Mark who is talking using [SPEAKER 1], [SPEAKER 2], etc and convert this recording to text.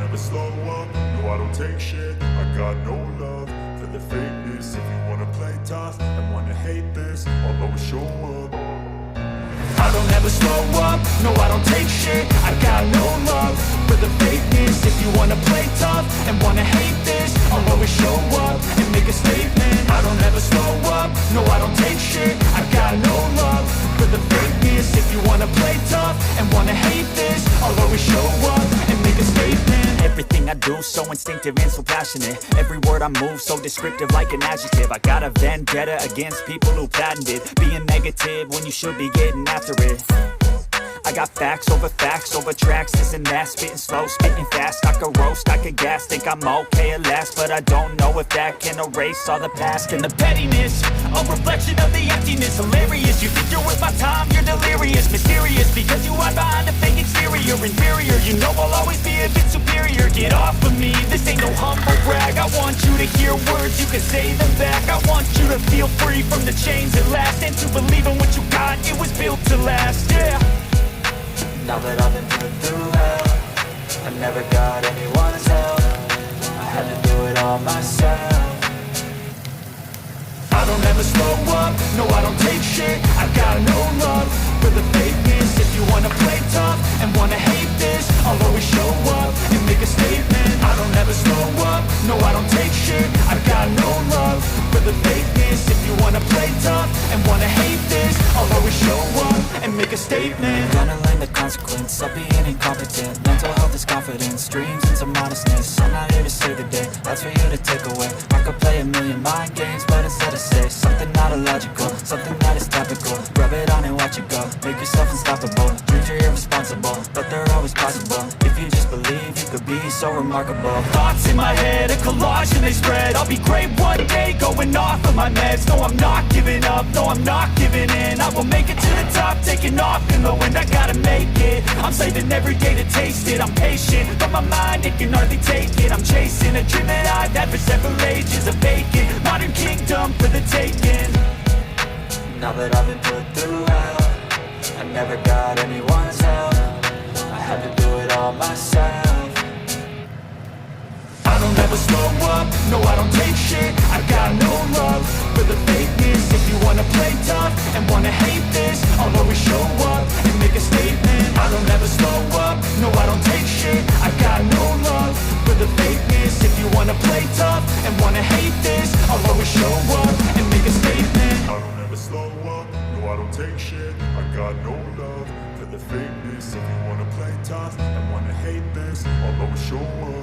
[SPEAKER 1] never slow up, no I don't take shit. I got no love for the fakeness. If you wanna play tough and wanna hate this, I'll always show up. I don't ever slow up, no I don't take shit. I got no love for the fakeness. If you wanna play tough and wanna hate this, I'll always show up and make a statement. I don't ever slow up, no I don't take shit. I got no love for the fakeness. If you wanna play tough and wanna hate this, I'll always show up and make a statement.
[SPEAKER 2] Everything I do so instinctive and so passionate. Every word I move so descriptive like an adjective. I got a vendetta against people who patented being negative when you should be getting after it. I got facts over tracks, this and that. Spitting slow, spitting fast. I could roast, I could gas. Think I'm okay at last, but I don't know if that can erase all the past. And the pettiness, a reflection of the emptiness. Hilarious, you think you're worth my time, you're delirious. Mysterious, because you hide behind a fake exterior. Inferior, you know I'll always be a bit superior. Get off of me, this ain't no humble brag. I want you to hear words, you can say them back. I want you to feel free from the chains at last, and to believe in what you got, it was built to last, yeah.
[SPEAKER 3] Now that I've been put through hell, I never got anyone's help. I had to do it all myself.
[SPEAKER 1] I don't ever slow up, no I don't take shit. I got no love for the fakeness. If you wanna play tough and wanna hate this, I'll always show up and make a statement. I don't ever slow up, no I don't take shit. I got no love for the fakeness. If you wanna play tough and wanna hate this, I'll always show up and make a statement.
[SPEAKER 3] Gonna learn the consequence of being incompetent. Mental health is confidence, dreams into modestness. I'm not here to save the day, that's for you to take away. I could play a million mind games, but instead I say something not illogical, something that is topical. Rub it on and watch it go, make yourself unstoppable. Dreams are irresponsible, but they're always possible. If you just believe, you could be so remarkable.
[SPEAKER 2] Thoughts in my head, a collage and they spread. I'll be great one day, going off of my meds. No, I'm not giving up, no, I'm not giving in. I will make it to the top, taking off in the wind. I gotta make it, I'm saving every day to taste it. I'm patient, but my mind, it can hardly take it. I'm chasing a dream that I've had for several ages. A vacant, modern kingdom for the taking.
[SPEAKER 3] Now that I've been put through hell, I never got anyone's help. I had to do it all myself.
[SPEAKER 1] I don't ever slow up, no I don't take shit. I got no love for the fakeness. If you wanna play tough and wanna hate this, I'll always show up and make a statement. I don't ever slow up, no I don't take shit. I got no love for the fakeness. If you wanna play tough and wanna hate this, I'll always show up and make a statement. I don't ever slow up, no I don't take shit. I got no love for the fakeness. If you wanna play tough and wanna hate this, I'll always show up.